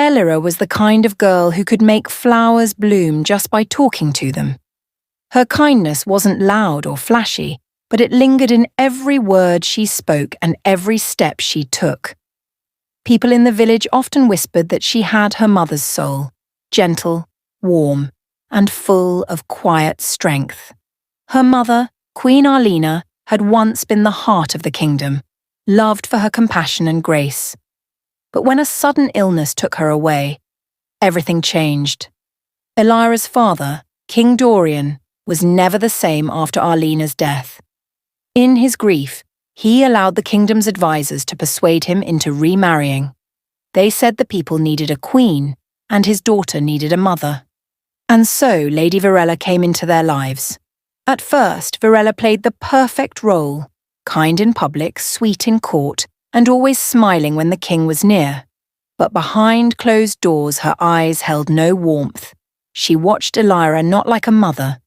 Elira was the kind of girl who could make flowers bloom just by talking to them. Her kindness wasn't loud or flashy, but it lingered in every word she spoke and every step she took. People in the village often whispered that she had her mother's soul, gentle, warm, and full of quiet strength. Her mother, Queen Arlena, had once been the heart of the kingdom, loved for her compassion and grace. But when a sudden illness took her away, everything changed. Elira's father, King Dorian, was never the same after Arlena's death. In his grief, he allowed the kingdom's advisors to persuade him into remarrying. They said the people needed a queen, and his daughter needed a mother. And so Lady Virella came into their lives. At first, Virella played the perfect role, kind in public, sweet in court, and always smiling when the king was near. But behind closed doors her eyes held no warmth. She watched Elira not like a mother,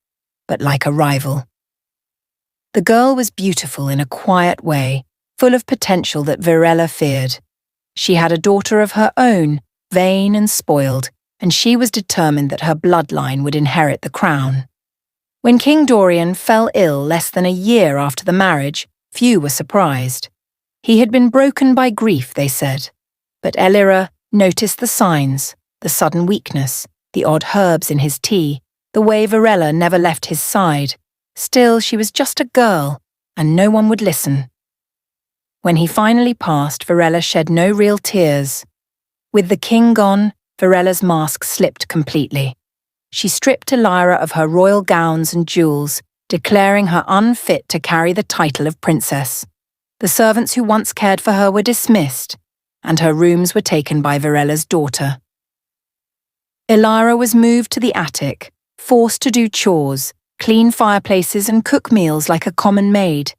but like a rival. The girl was beautiful in a quiet way, full of potential that Virella feared. She had a daughter of her own, vain and spoiled, and she was determined that her bloodline would inherit the crown. When King Dorian fell ill less than a year after the marriage, few were surprised. He had been broken by grief, they said. But Elira noticed the signs, the sudden weakness, the odd herbs in his tea, the way Virella never left his side. Still, she was just a girl, and no one would listen. When he finally passed, Virella shed no real tears. With the king gone, Virella's mask slipped completely. She stripped Elira of her royal gowns and jewels, declaring her unfit to carry the title of princess. The servants who once cared for her were dismissed, and her rooms were taken by Virella's daughter. Elira was moved to the attic, forced to do chores, clean fireplaces and cook meals like a common maid.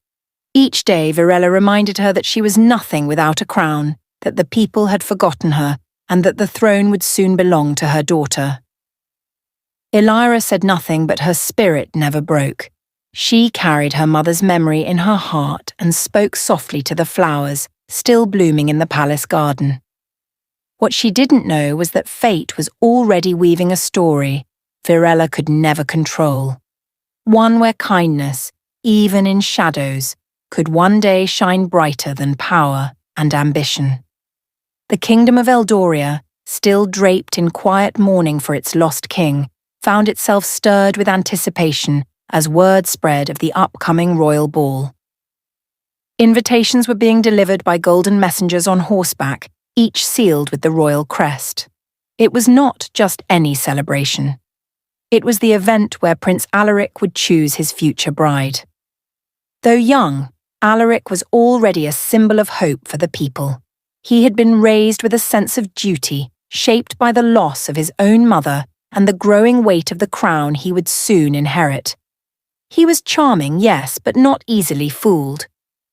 Each day Virella reminded her that she was nothing without a crown, that the people had forgotten her, and that the throne would soon belong to her daughter. Elira said nothing, but her spirit never broke. She carried her mother's memory in her heart and spoke softly to the flowers, still blooming in the palace garden. What she didn't know was that fate was already weaving a story Virella could never control. One where kindness, even in shadows, could one day shine brighter than power and ambition. The kingdom of Eldoria, still draped in quiet mourning for its lost king, found itself stirred with anticipation as word spread of the upcoming royal ball. Invitations were being delivered by golden messengers on horseback, each sealed with the royal crest. It was not just any celebration. It was the event where Prince Alaric would choose his future bride. Though young, Alaric was already a symbol of hope for the people. He had been raised with a sense of duty, shaped by the loss of his own mother and the growing weight of the crown he would soon inherit. He was charming, yes, but not easily fooled.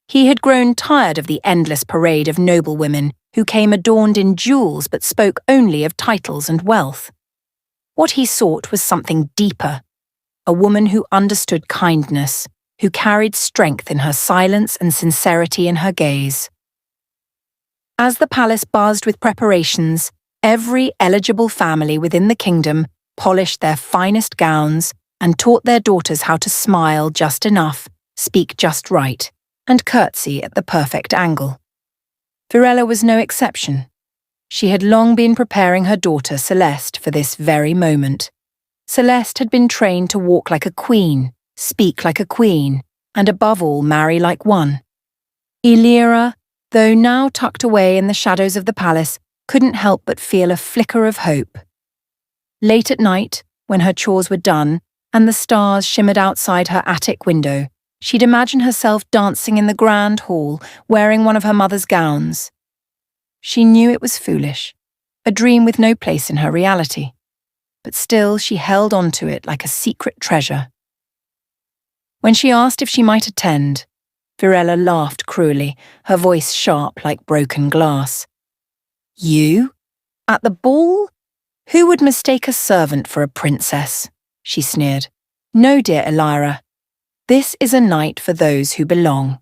He had grown tired of the endless parade of noblewomen who came adorned in jewels but spoke only of titles and wealth. What he sought was something deeper, a woman who understood kindness, who carried strength in her silence and sincerity in her gaze. As the palace buzzed with preparations, every eligible family within the kingdom polished their finest gowns and taught their daughters how to smile just enough, speak just right, and curtsy at the perfect angle. Virella was no exception. She had long been preparing her daughter Celeste for this very moment. Celeste had been trained to walk like a queen, speak like a queen, and above all marry like one. Elira, though now tucked away in the shadows of the palace, couldn't help but feel a flicker of hope. Late at night, when her chores were done and the stars shimmered outside her attic window, she'd imagine herself dancing in the grand hall, wearing one of her mother's gowns. She knew it was foolish, a dream with no place in her reality, but still she held on to it like a secret treasure. When she asked if she might attend, Virella laughed cruelly, her voice sharp like broken glass. "You? At the ball? Who would mistake a servant for a princess?" she sneered. "No, dear Elira. This is a night for those who belong."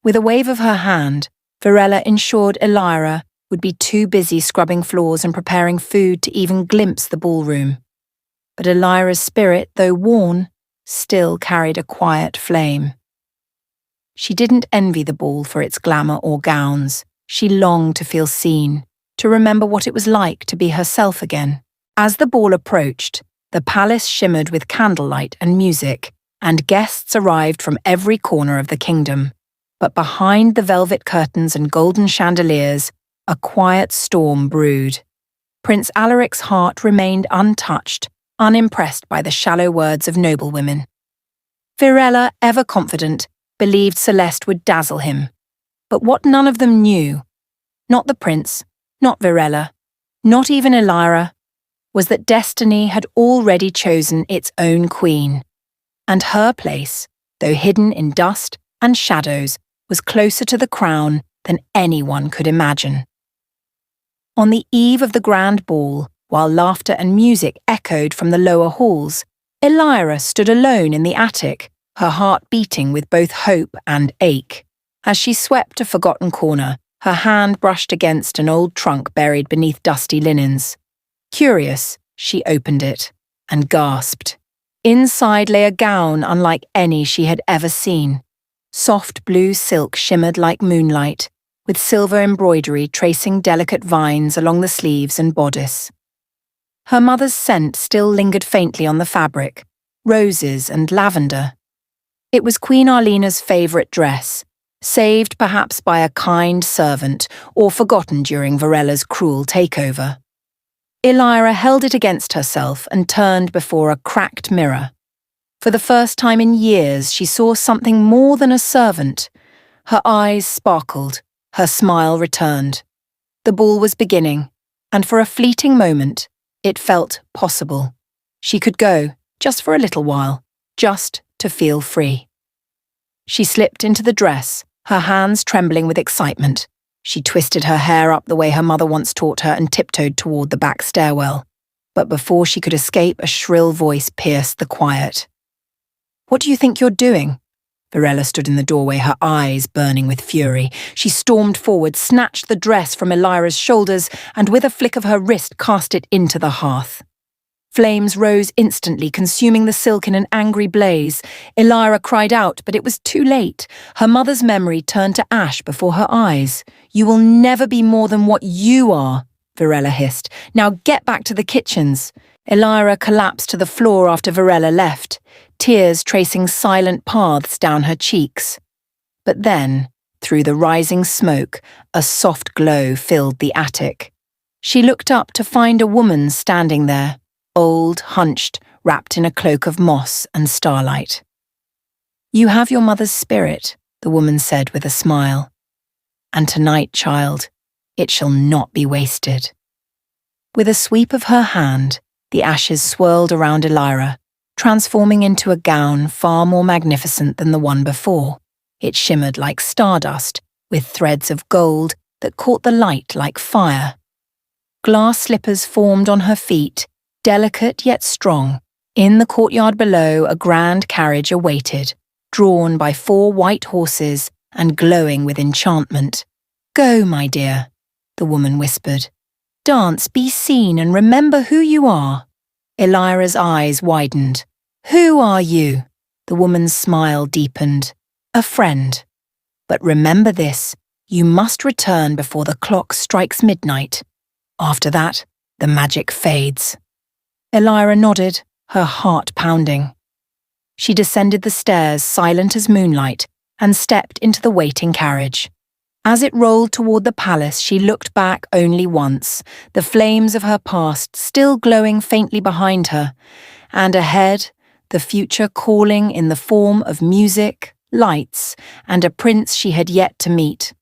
With a wave of her hand, Virella ensured Elira, would be too busy scrubbing floors and preparing food to even glimpse the ballroom. But Elira's spirit, though worn, still carried a quiet flame. She didn't envy the ball for its glamour or gowns. She longed to feel seen, to remember what it was like to be herself again. As the ball approached, the palace shimmered with candlelight and music, and guests arrived from every corner of the kingdom. But behind the velvet curtains and golden chandeliers, a quiet storm brewed. Prince Alaric's heart remained untouched, unimpressed by the shallow words of noblewomen. Virella, ever confident, believed Celeste would dazzle him. But what none of them knew, not the prince, not Virella, not even Elira, was that destiny had already chosen its own queen, and her place, though hidden in dust and shadows, was closer to the crown than anyone could imagine. On the eve of the grand ball, while laughter and music echoed from the lower halls, Elira stood alone in the attic, her heart beating with both hope and ache. As she swept a forgotten corner, her hand brushed against an old trunk buried beneath dusty linens. Curious, she opened it and gasped. Inside lay a gown unlike any she had ever seen. Soft blue silk shimmered like moonlight, with silver embroidery tracing delicate vines along the sleeves and bodice. Her mother's scent still lingered faintly on the fabric, roses and lavender. It was Queen Arlena's favourite dress, saved perhaps by a kind servant or forgotten during Virella's cruel takeover. Elira held it against herself and turned before a cracked mirror. For the first time in years, she saw something more than a servant. Her eyes sparkled, her smile returned. The ball was beginning, and for a fleeting moment, it felt possible. She could go, just for a little while, just to feel free. She slipped into the dress, her hands trembling with excitement. She twisted her hair up the way her mother once taught her and tiptoed toward the back stairwell. But before she could escape, a shrill voice pierced the quiet. "What do you think you're doing?" Virella stood in the doorway, her eyes burning with fury. She stormed forward, snatched the dress from Elira's shoulders, and with a flick of her wrist cast it into the hearth. Flames rose instantly, consuming the silk in an angry blaze. Elira cried out, but it was too late. Her mother's memory turned to ash before her eyes. "You will never be more than what you are," Virella hissed. "Now get back to the kitchens." Elira collapsed to the floor after Virella left, tears tracing silent paths down her cheeks. But then, through the rising smoke, a soft glow filled the attic. She looked up to find a woman standing there, old, hunched, wrapped in a cloak of moss and starlight. "You have your mother's spirit," the woman said with a smile. "And tonight, child, it shall not be wasted." With a sweep of her hand, the ashes swirled around Elira, transforming into a gown far more magnificent than the one before. It shimmered like stardust, with threads of gold that caught the light like fire. Glass slippers formed on her feet, delicate yet strong. In the courtyard below, a grand carriage awaited, drawn by 4 white horses and glowing with enchantment. "Go, my dear," the woman whispered. "Dance, be seen, and remember who you are." Elira's eyes widened. "Who are you?" The woman's smile deepened. "A friend. But remember this, you must return before the clock strikes midnight. After that, the magic fades." Elira nodded, her heart pounding. She descended the stairs, silent as moonlight, and stepped into the waiting carriage. As it rolled toward the palace, she looked back only once, the flames of her past still glowing faintly behind her, and ahead, the future calling in the form of music, lights, and a prince she had yet to meet.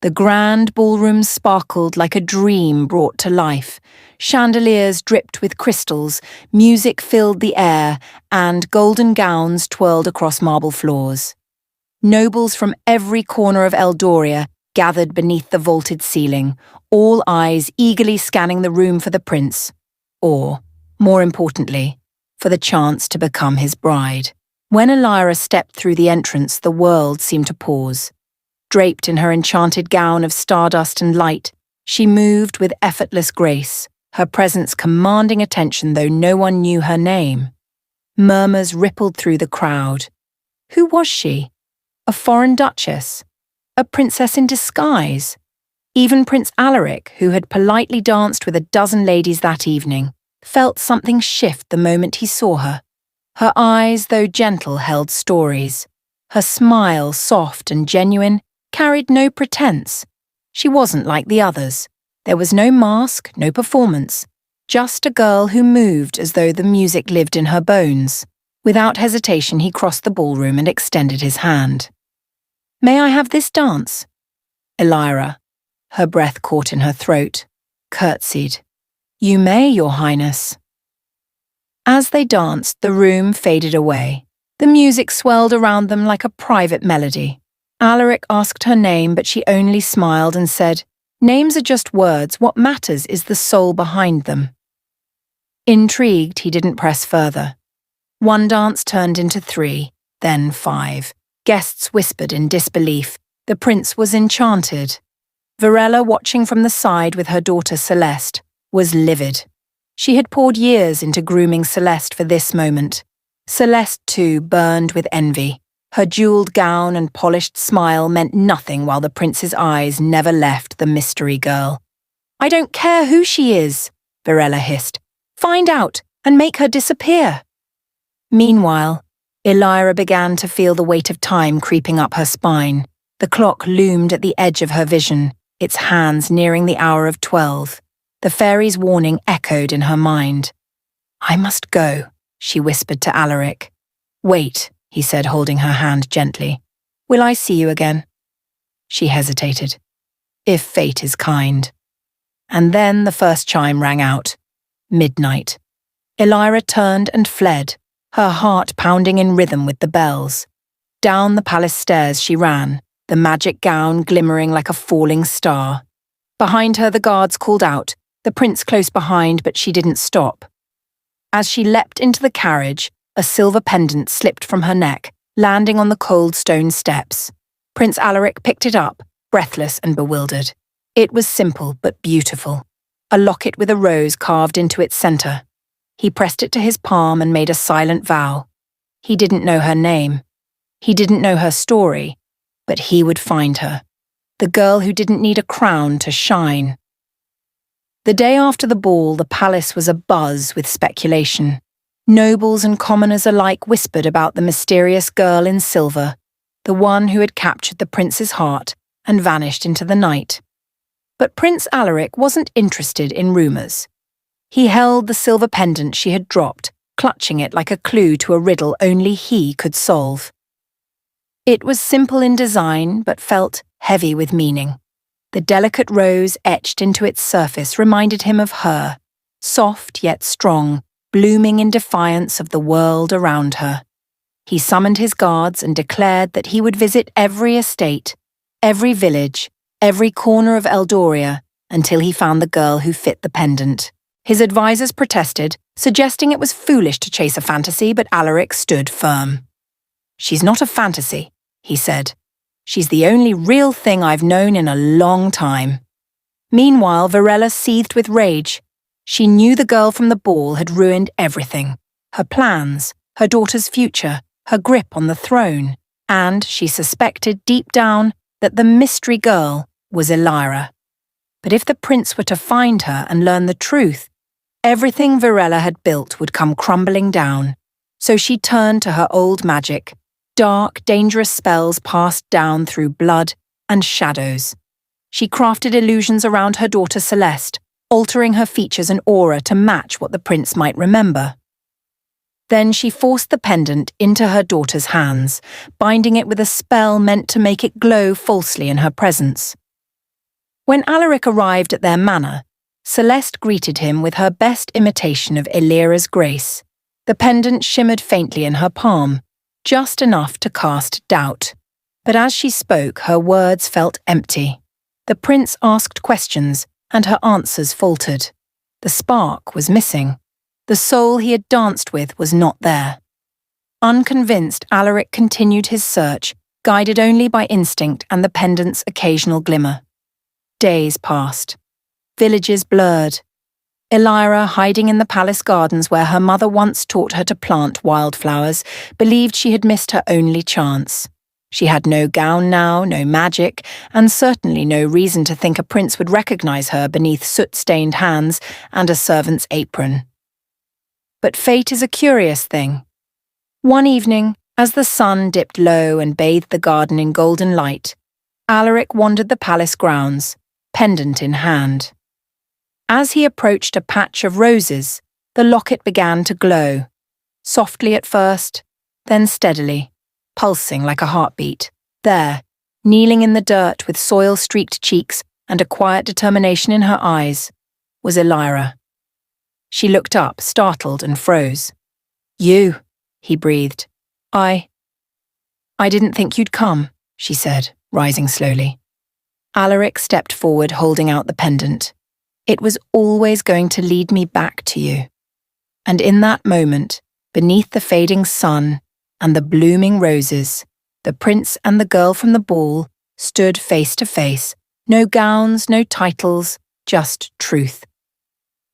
The grand ballroom sparkled like a dream brought to life. Chandeliers dripped with crystals, music filled the air, and golden gowns twirled across marble floors. Nobles from every corner of Eldoria gathered beneath the vaulted ceiling, all eyes eagerly scanning the room for the prince, or, more importantly, for the chance to become his bride. When Elira stepped through the entrance, the world seemed to pause. Draped in her enchanted gown of stardust and light, She moved with effortless grace, her presence commanding attention though no one knew her name. Murmurs rippled through the crowd. Who was she? A foreign duchess? A princess in disguise? Even Prince Alaric, who had politely danced with a dozen ladies that evening, felt something shift the moment he saw her. Her eyes, though gentle, held stories. Her smile, soft and genuine, carried no pretense. She wasn't like the others. There was no mask, no performance, just a girl who moved as though the music lived in her bones. Without hesitation, he crossed the ballroom and extended his hand. "May I have this dance?" Elira, her breath caught in her throat, curtsied. "You may, Your Highness." As they danced, the room faded away. The music swelled around them like a private melody. Alaric asked her name, but she only smiled and said, "Names are just words. What matters is the soul behind them." Intrigued, he didn't press further. One dance turned into 3, then 5. Guests whispered in disbelief. The prince was enchanted. Varela, watching from the side with her daughter Celeste, was livid. She had poured years into grooming Celeste for this moment. Celeste, too, burned with envy. Her jeweled gown and polished smile meant nothing while the prince's eyes never left the mystery girl. "I don't care who she is," Varela hissed. "Find out and make her disappear." Meanwhile, Elira began to feel the weight of time creeping up her spine. The clock loomed at the edge of her vision, its hands nearing the hour of 12. The fairy's warning echoed in her mind. "I must go," she whispered to Alaric. "Wait," he said, holding her hand gently. "Will I see you again?" She hesitated. "If fate is kind." And then the first chime rang out. Midnight. Elira turned and fled, her heart pounding in rhythm with the bells. Down the palace stairs she ran, the magic gown glimmering like a falling star. Behind her the guards called out, the prince close behind, but she didn't stop. As she leapt into the carriage, a silver pendant slipped from her neck, landing on the cold stone steps. Prince Alaric picked it up, breathless and bewildered. It was simple but beautiful, a locket with a rose carved into its centre. He pressed it to his palm and made a silent vow. He didn't know her name. He didn't know her story, but he would find her. The girl who didn't need a crown to shine. The day after the ball, the palace was abuzz with speculation. Nobles and commoners alike whispered about the mysterious girl in silver, the one who had captured the prince's heart and vanished into the night. But Prince Alaric wasn't interested in rumours. He held the silver pendant she had dropped, clutching it like a clue to a riddle only he could solve. It was simple in design, but felt heavy with meaning. The delicate rose etched into its surface reminded him of her, soft yet strong, blooming in defiance of the world around her. He summoned his guards and declared that he would visit every estate, every village, every corner of Eldoria, until he found the girl who fit the pendant. His advisors protested, suggesting it was foolish to chase a fantasy, but Alaric stood firm. "She's not a fantasy," he said. "She's the only real thing I've known in a long time." Meanwhile, Varela seethed with rage. She knew the girl from the ball had ruined everything. Her plans, her daughter's future, her grip on the throne. And she suspected deep down that the mystery girl was Elira. But if the prince were to find her and learn the truth, everything Varela had built would come crumbling down. So she turned to her old magic. Dark, dangerous spells passed down through blood and shadows. She crafted illusions around her daughter Celeste, altering her features and aura to match what the prince might remember. Then she forced the pendant into her daughter's hands, binding it with a spell meant to make it glow falsely in her presence. When Alaric arrived at their manor, Celeste greeted him with her best imitation of Elira's grace. The pendant shimmered faintly in her palm, just enough to cast doubt. But as she spoke, her words felt empty. The prince asked questions, and her answers faltered. The spark was missing. The soul he had danced with was not there. Unconvinced, Alaric continued his search, guided only by instinct and the pendant's occasional glimmer. Days passed. villages blurred. Elira, hiding in the palace gardens where her mother once taught her to plant wildflowers, believed she had missed her only chance. She had no gown now, no magic, and certainly no reason to think a prince would recognize her beneath soot-stained hands and a servant's apron. But fate is a curious thing. One evening, as the sun dipped low and bathed the garden in golden light, Alaric wandered the palace grounds, pendant in hand. As he approached a patch of roses, the locket began to glow, softly at first, then steadily, pulsing like a heartbeat. There, kneeling in the dirt with soil-streaked cheeks and a quiet determination in her eyes, was Elira. She looked up, startled, and froze. "You," he breathed. I didn't think you'd come," she said, rising slowly. Alaric stepped forward, holding out the pendant. "It was always going to lead me back to you." And in that moment, beneath the fading sun and the blooming roses, the prince and the girl from the ball stood face to face, no gowns, no titles, just truth.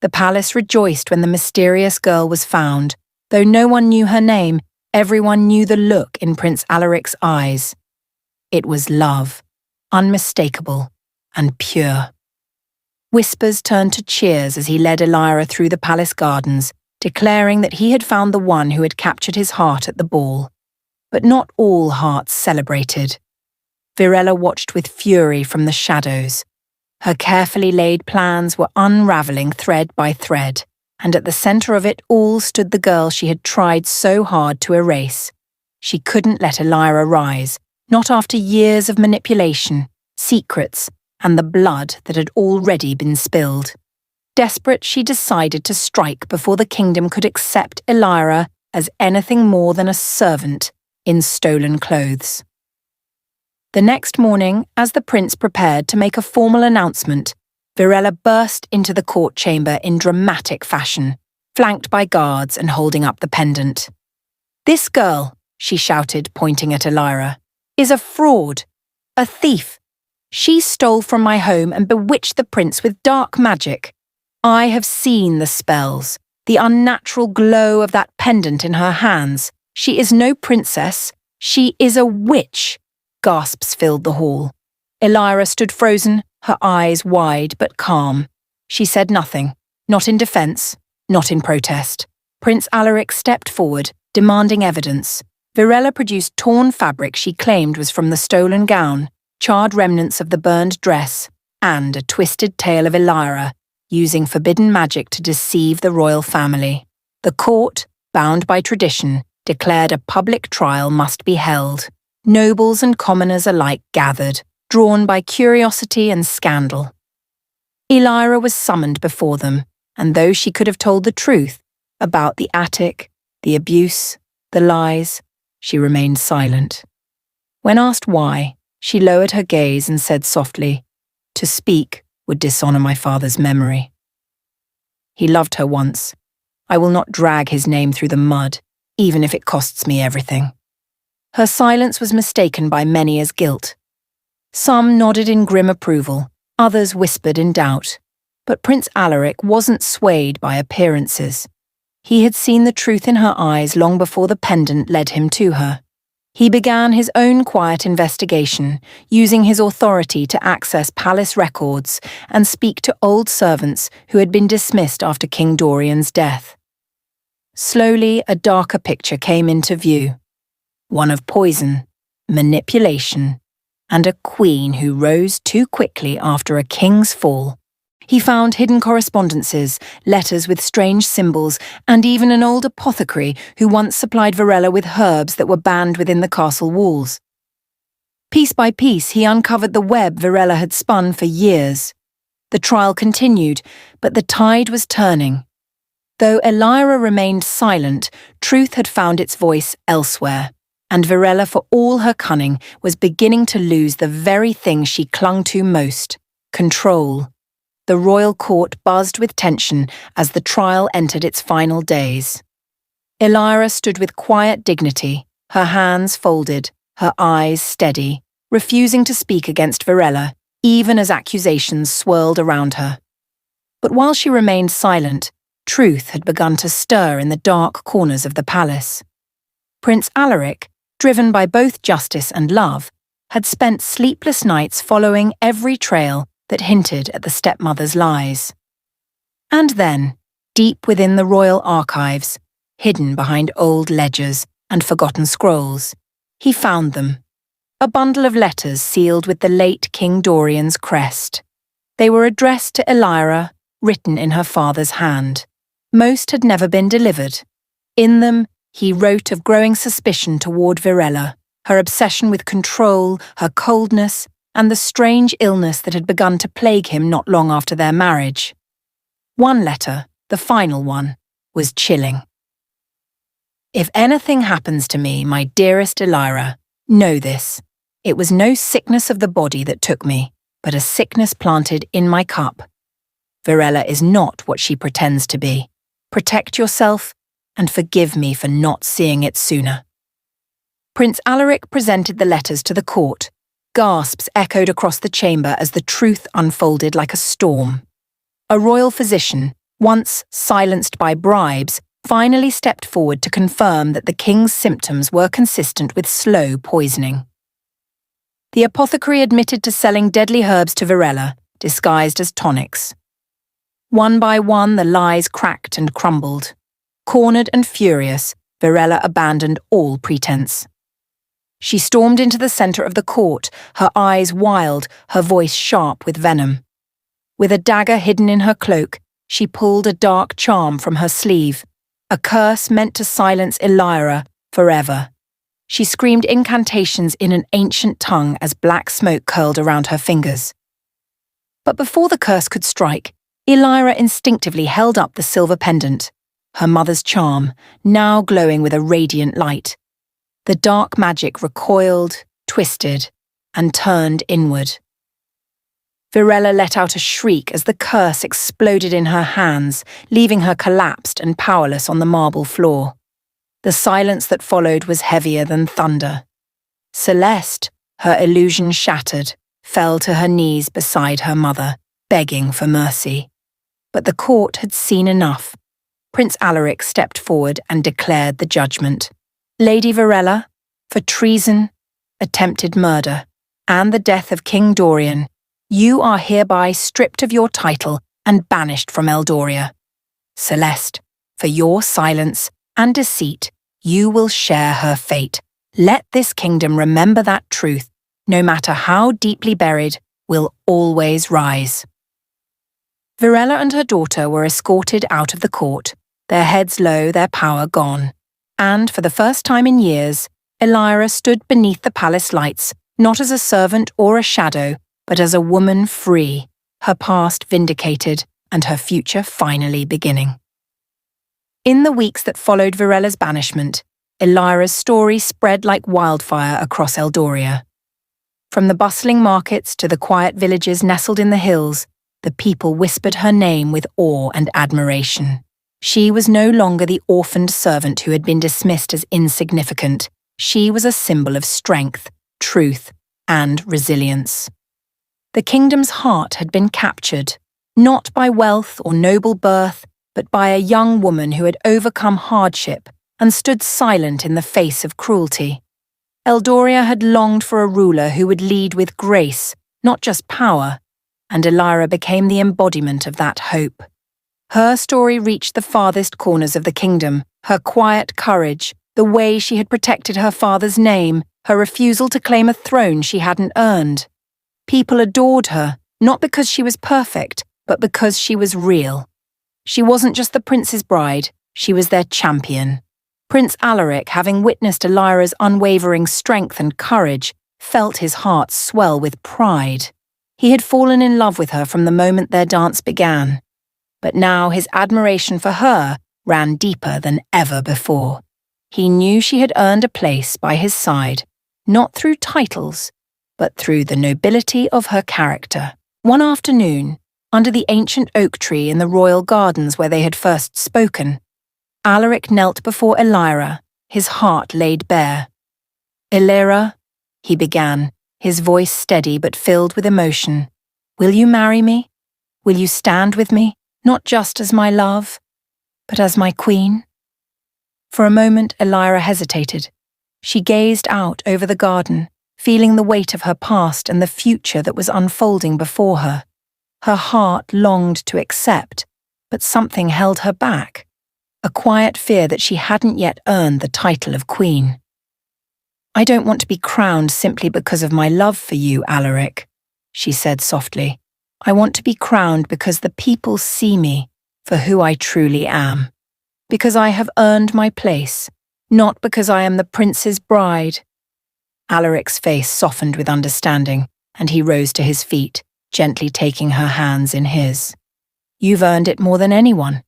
The palace rejoiced when the mysterious girl was found. Though no one knew her name, everyone knew the look in Prince Alaric's eyes. It was love, unmistakable and pure. Whispers turned to cheers as he led Elira through the palace gardens, declaring that he had found the one who had captured his heart at the ball. But not all hearts celebrated. Virella watched with fury from the shadows. Her carefully laid plans were unravelling thread by thread, and at the centre of it all stood the girl she had tried so hard to erase. She couldn't let Elira rise, not after years of manipulation, secrets, and the blood that had already been spilled. Desperate, she decided to strike before the kingdom could accept Elira as anything more than a servant in stolen clothes. The next morning, as the prince prepared to make a formal announcement, Virella burst into the court chamber in dramatic fashion, flanked by guards and holding up the pendant. "This girl," she shouted, pointing at Elira, "is a fraud, a thief. She stole from my home and bewitched the prince with dark magic. I have seen the spells, the unnatural glow of that pendant in her hands. She is no princess, she is a witch." Gasps filled the hall. Elira stood frozen, her eyes wide but calm. She said nothing, not in defence, not in protest. Prince Alaric stepped forward, demanding evidence. Virella produced torn fabric she claimed was from the stolen gown, charred remnants of the burned dress, and a twisted tale of Elira using forbidden magic to deceive the royal family. The court, bound by tradition, declared a public trial must be held. Nobles and commoners alike gathered, drawn by curiosity and scandal. Elira was summoned before them, and though she could have told the truth about the attic, the abuse, the lies, she remained silent. When asked why, she lowered her gaze and said softly, "To speak would dishonour my father's memory. He loved her once. I will not drag his name through the mud, even if it costs me everything." Her silence was mistaken by many as guilt. Some nodded in grim approval, others whispered in doubt. But Prince Alaric wasn't swayed by appearances. He had seen the truth in her eyes long before the pendant led him to her. He began his own quiet investigation, using his authority to access palace records and speak to old servants who had been dismissed after King Dorian's death. Slowly, a darker picture came into view. One of poison, manipulation, and a queen who rose too quickly after a king's fall. He found hidden correspondences, letters with strange symbols, and even an old apothecary who once supplied Virella with herbs that were banned within the castle walls. Piece by piece, he uncovered the web Virella had spun for years. The trial continued, but the tide was turning. Though Elira remained silent, truth had found its voice elsewhere. And Virella, for all her cunning, was beginning to lose the very thing she clung to most: control. The royal court buzzed with tension as the trial entered its final days. Elira stood with quiet dignity, her hands folded, her eyes steady, refusing to speak against Virella, even as accusations swirled around her. But while she remained silent, truth had begun to stir in the dark corners of the palace. Prince Alaric, driven by both justice and love, had spent sleepless nights following every trail that hinted at the stepmother's lies. And then, deep within the royal archives, hidden behind old ledgers and forgotten scrolls, he found them. A bundle of letters sealed with the late King Dorian's crest. They were addressed to Elira, written in her father's hand. Most had never been delivered. In them, he wrote of growing suspicion toward Virella, her obsession with control, her coldness, and the strange illness that had begun to plague him not long after their marriage. One letter, the final one, was chilling. If anything happens to me, my dearest Elira, know this. It was no sickness of the body that took me, but a sickness planted in my cup. Virella is not what she pretends to be. Protect yourself, and forgive me for not seeing it sooner. Prince Alaric presented the letters to the court. Gasps echoed across the chamber as the truth unfolded like a storm. A royal physician, once silenced by bribes, finally stepped forward to confirm that the king's symptoms were consistent with slow poisoning. The apothecary admitted to selling deadly herbs to Virella, disguised as tonics. One by one, the lies cracked and crumbled. Cornered and furious, Virella abandoned all pretense. She stormed into the centre of the court, her eyes wild, her voice sharp with venom. With a dagger hidden in her cloak, she pulled a dark charm from her sleeve, a curse meant to silence Elira forever. She screamed incantations in an ancient tongue as black smoke curled around her fingers. But before the curse could strike, Elira instinctively held up the silver pendant, her mother's charm, now glowing with a radiant light. The dark magic recoiled, twisted, and turned inward. Virella let out a shriek as the curse exploded in her hands, leaving her collapsed and powerless on the marble floor. The silence that followed was heavier than thunder. Celeste, her illusion shattered, fell to her knees beside her mother, begging for mercy. But the court had seen enough. Prince Alaric stepped forward and declared the judgment. Lady Virella, for treason, attempted murder, and the death of King Dorian, you are hereby stripped of your title and banished from Eldoria. Celeste, for your silence and deceit, you will share her fate. Let this kingdom remember that truth, no matter how deeply buried, will always rise. Virella and her daughter were escorted out of the court, their heads low, their power gone. And for the first time in years, Elira stood beneath the palace lights, not as a servant or a shadow, but as a woman free, her past vindicated and her future finally beginning. In the weeks that followed Virella's banishment, Elira's story spread like wildfire across Eldoria. From the bustling markets to the quiet villages nestled in the hills, the people whispered her name with awe and admiration. She was no longer the orphaned servant who had been dismissed as insignificant. She was a symbol of strength, truth, and resilience. The kingdom's heart had been captured, not by wealth or noble birth, but by a young woman who had overcome hardship and stood silent in the face of cruelty. Eldoria had longed for a ruler who would lead with grace, not just power, and Elira became the embodiment of that hope. Her story reached the farthest corners of the kingdom, her quiet courage, the way she had protected her father's name, her refusal to claim a throne she hadn't earned. People adored her, not because she was perfect, but because she was real. She wasn't just the prince's bride, she was their champion. Prince Alaric, having witnessed Elira's unwavering strength and courage, felt his heart swell with pride. He had fallen in love with her from the moment their dance began. But now his admiration for her ran deeper than ever before. He knew she had earned a place by his side, not through titles, but through the nobility of her character. One afternoon, under the ancient oak tree in the royal gardens where they had first spoken, Alaric knelt before Elira, his heart laid bare. "Elira," he began, his voice steady but filled with emotion, "will you marry me? Will you stand with me? not just as my love, but as my queen? For a moment, Elira hesitated. She gazed out over the garden, feeling the weight of her past and the future that was unfolding before her. Her heart longed to accept, but something held her back, a quiet fear that she hadn't yet earned the title of queen. "I don't want to be crowned simply because of my love for you, Alaric," she said softly. "I want to be crowned because the people see me for who I truly am, because I have earned my place, not because I am the prince's bride." Alaric's face softened with understanding, and he rose to his feet, gently taking her hands in his. "You've earned it more than anyone,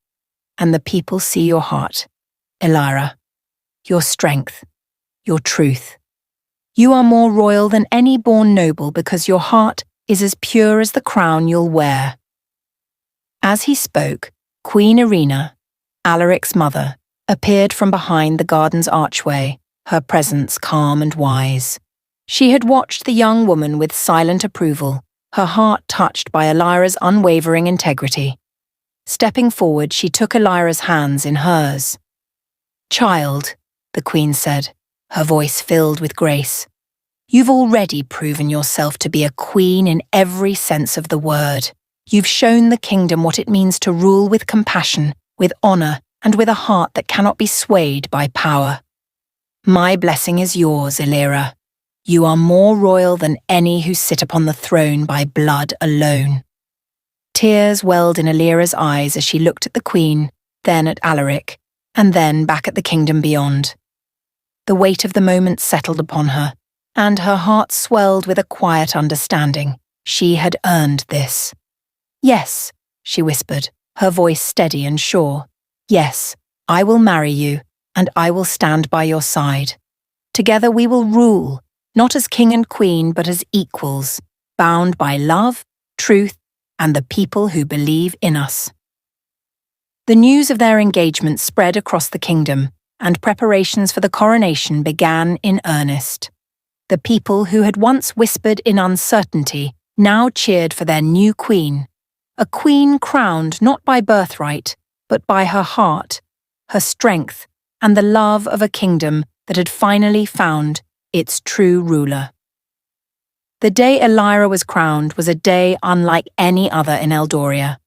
and the people see your heart, Elira, your strength, your truth. You are more royal than any born noble because your heart is as pure as the crown you'll wear." As he spoke, Queen Irina, Alaric's mother, appeared from behind the garden's archway, her presence calm and wise. She had watched the young woman with silent approval, her heart touched by Elira's unwavering integrity. Stepping forward, she took Elira's hands in hers. "Child," the Queen said, her voice filled with grace, "you've already proven yourself to be a queen in every sense of the word. You've shown the kingdom what it means to rule with compassion, with honor, and with a heart that cannot be swayed by power. My blessing is yours, Elira. You are more royal than any who sit upon the throne by blood alone." Tears welled in Elira's eyes as she looked at the Queen, then at Alaric, and then back at the kingdom beyond. The weight of the moment settled upon her, and her heart swelled with a quiet understanding. She had earned this. "Yes," she whispered, her voice steady and sure. "Yes, I will marry you, and I will stand by your side. Together we will rule, not as king and queen, but as equals, bound by love, truth, and the people who believe in us." The news of their engagement spread across the kingdom, and preparations for the coronation began in earnest. The people who had once whispered in uncertainty now cheered for their new queen, a queen crowned not by birthright, but by her heart, her strength, and the love of a kingdom that had finally found its true ruler. The day Elira was crowned was a day unlike any other in Eldoria.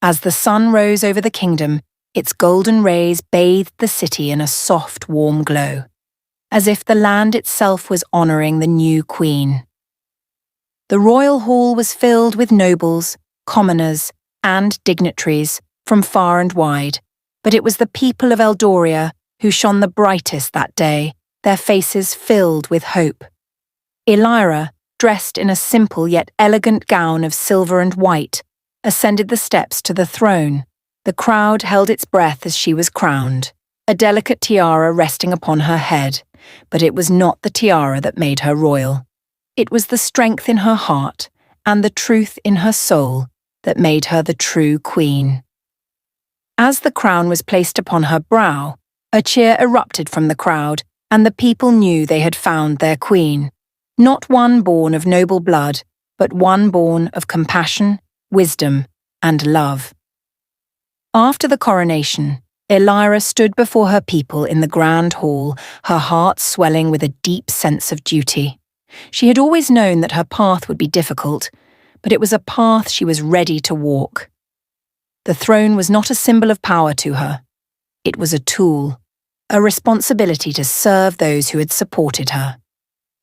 As the sun rose over the kingdom, its golden rays bathed the city in a soft, warm glow, as if the land itself was honoring the new queen. The royal hall was filled with nobles, commoners, and dignitaries from far and wide, but it was the people of Eldoria who shone the brightest that day, their faces filled with hope. Elira, dressed in a simple yet elegant gown of silver and white, ascended the steps to the throne. The crowd held its breath as she was crowned, a delicate tiara resting upon her head, but it was not the tiara that made her royal. It was the strength in her heart and the truth in her soul that made her the true queen. As the crown was placed upon her brow, a cheer erupted from the crowd, and the people knew they had found their queen, not one born of noble blood, but one born of compassion, wisdom, and love. After the coronation, Elira stood before her people in the grand hall, her heart swelling with a deep sense of duty. She had always known that her path would be difficult, but it was a path she was ready to walk. The throne was not a symbol of power to her. It was a tool, a responsibility to serve those who had supported her.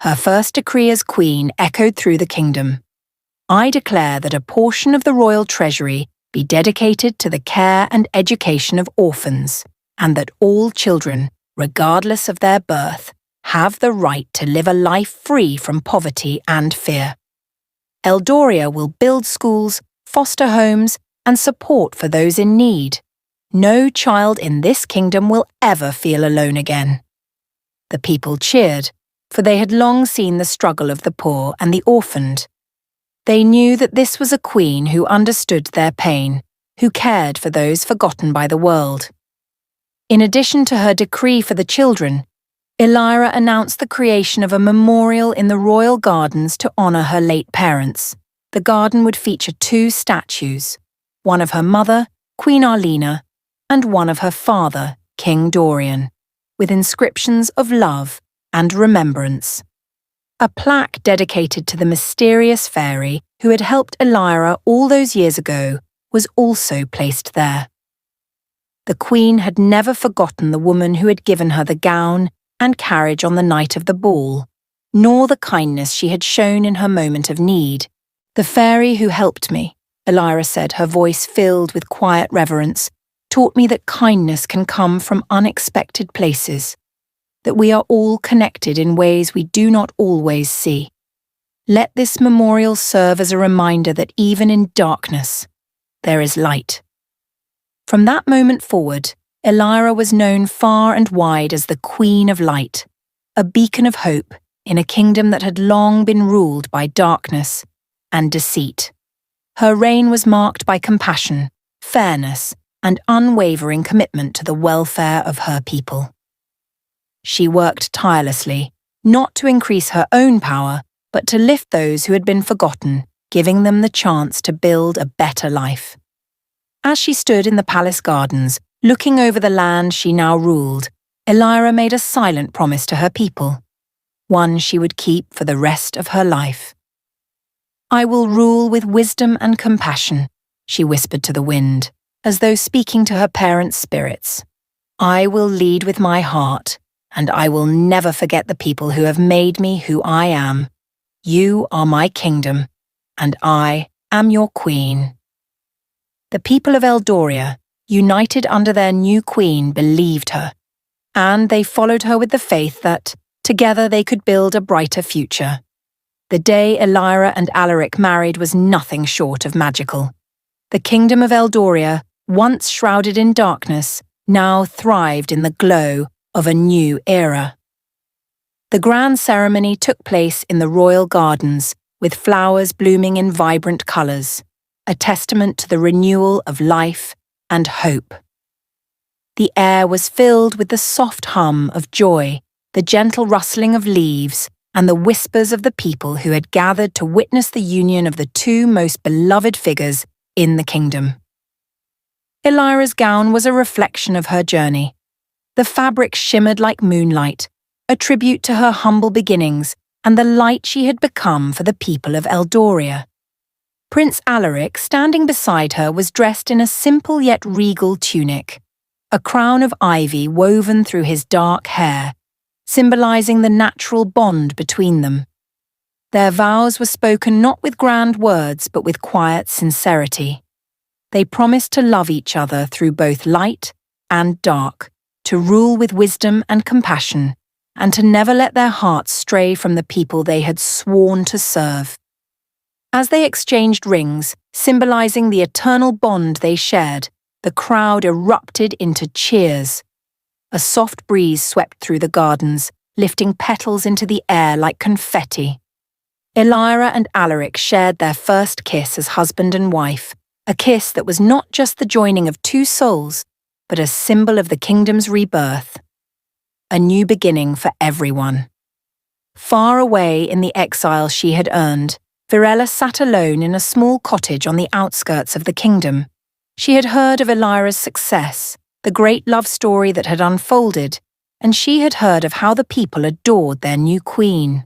Her first decree as queen echoed through the kingdom. "I declare that a portion of the royal treasury be dedicated to the care and education of orphans, and that all children, regardless of their birth, have the right to live a life free from poverty and fear. Eldoria will build schools, foster homes, and support for those in need. No child in this kingdom will ever feel alone again." The people cheered, for they had long seen the struggle of the poor and the orphaned. They knew that this was a queen who understood their pain, who cared for those forgotten by the world. In addition to her decree for the children, Elira announced the creation of a memorial in the royal gardens to honor her late parents. The garden would feature 2 statues, one of her mother Queen Arlena, and one of her father, King Dorian, with inscriptions of love and remembrance. A plaque dedicated to the mysterious fairy who had helped Elira all those years ago was also placed there. The Queen had never forgotten the woman who had given her the gown and carriage on the night of the ball, nor the kindness she had shown in her moment of need. "The fairy who helped me," Elira said, her voice filled with quiet reverence, "taught me that kindness can come from unexpected places, that we are all connected in ways we do not always see. Let this memorial serve as a reminder that even in darkness, there is light." From that moment forward, Elira was known far and wide as the Queen of Light, a beacon of hope in a kingdom that had long been ruled by darkness and deceit. Her reign was marked by compassion, fairness, and unwavering commitment to the welfare of her people. She worked tirelessly, not to increase her own power, but to lift those who had been forgotten, giving them the chance to build a better life. As she stood in the palace gardens, looking over the land she now ruled, Elira made a silent promise to her people, one she would keep for the rest of her life. "I will rule with wisdom and compassion," she whispered to the wind, as though speaking to her parents' spirits. "I will lead with my heart, and I will never forget the people who have made me who I am. You are my kingdom, and I am your queen." The people of Eldoria, united under their new queen, believed her, and they followed her with the faith that, together they could build a brighter future. The day Elira and Alaric married was nothing short of magical. The kingdom of Eldoria, once shrouded in darkness, now thrived in the glow of a new era. The grand ceremony took place in the royal gardens, with flowers blooming in vibrant colours, a testament to the renewal of life and hope. The air was filled with the soft hum of joy, the gentle rustling of leaves, and the whispers of the people who had gathered to witness the union of the two most beloved figures in the kingdom. Elira's gown was a reflection of her journey. The fabric shimmered like moonlight, a tribute to her humble beginnings and the light she had become for the people of Eldoria. Prince Alaric, standing beside her, was dressed in a simple yet regal tunic, a crown of ivy woven through his dark hair, symbolizing the natural bond between them. Their vows were spoken not with grand words but with quiet sincerity. They promised to love each other through both light and dark, to rule with wisdom and compassion, and to never let their hearts stray from the people they had sworn to serve. As they exchanged rings, symbolizing the eternal bond they shared, the crowd erupted into cheers. A soft breeze swept through the gardens, lifting petals into the air like confetti. Elira and Alaric shared their first kiss as husband and wife, a kiss that was not just the joining of two souls, but a symbol of the kingdom's rebirth. A new beginning for everyone. Far away in the exile she had earned, Virella sat alone in a small cottage on the outskirts of the kingdom. She had heard of Elira's success, the great love story that had unfolded, and she had heard of how the people adored their new queen.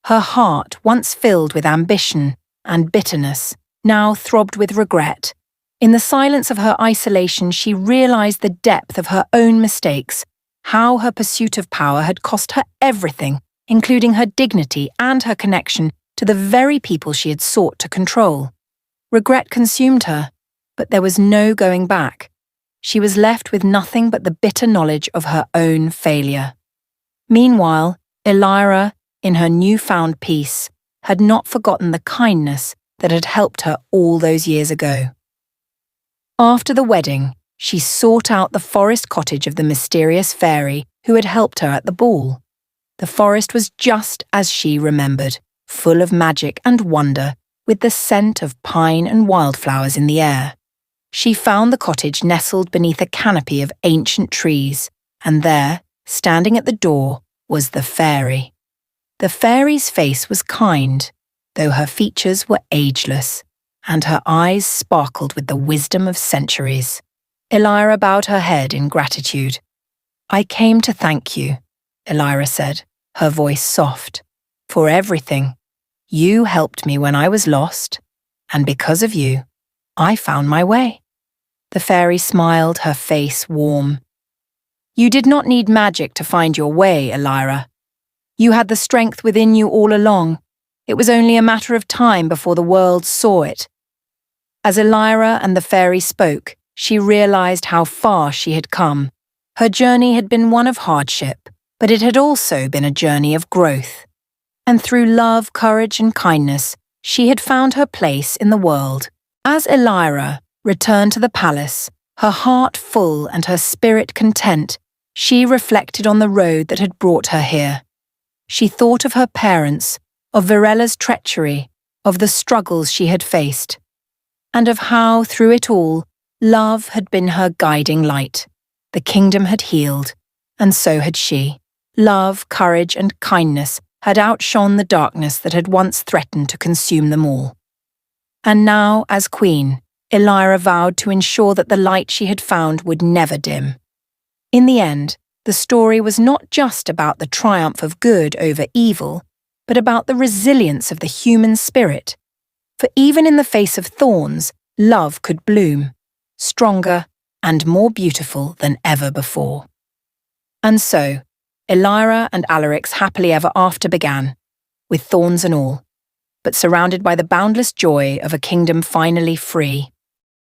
Her heart, once filled with ambition and bitterness, now throbbed with regret. In the silence of her isolation, she realized the depth of her own mistakes, how her pursuit of power had cost her everything, including her dignity and her connection to the very people she had sought to control. Regret consumed her, but there was no going back. She was left with nothing but the bitter knowledge of her own failure. Meanwhile, Elira, in her newfound peace, had not forgotten the kindness that had helped her all those years ago. After the wedding, she sought out the forest cottage of the mysterious fairy who had helped her at the ball. The forest was just as she remembered, full of magic and wonder, with the scent of pine and wildflowers in the air. She found the cottage nestled beneath a canopy of ancient trees, and there, standing at the door, was the fairy. The fairy's face was kind, though her features were ageless, and her eyes sparkled with the wisdom of centuries. Elira bowed her head in gratitude. "I came to thank you," Elira said, her voice soft, "for everything. You helped me when I was lost, and because of you, I found my way." The fairy smiled, her face warm. "You did not need magic to find your way, Elira. You had the strength within you all along. It was only a matter of time before the world saw it." As Elira and the fairy spoke, she realized how far she had come. Her journey had been one of hardship, but it had also been a journey of growth. And through love, courage, and kindness, she had found her place in the world. As Elira returned to the palace, her heart full and her spirit content, she reflected on the road that had brought her here. She thought of her parents, of Virella's treachery, of the struggles she had faced, and of how, through it all, love had been her guiding light. The kingdom had healed, and so had she. Love, courage, and kindness had outshone the darkness that had once threatened to consume them all. And now, as queen, Elira vowed to ensure that the light she had found would never dim. In the end, the story was not just about the triumph of good over evil, but about the resilience of the human spirit. For even in the face of thorns, love could bloom, stronger and more beautiful than ever before. And so, Elira and Alaric's happily ever after began, with thorns and all, but surrounded by the boundless joy of a kingdom finally free.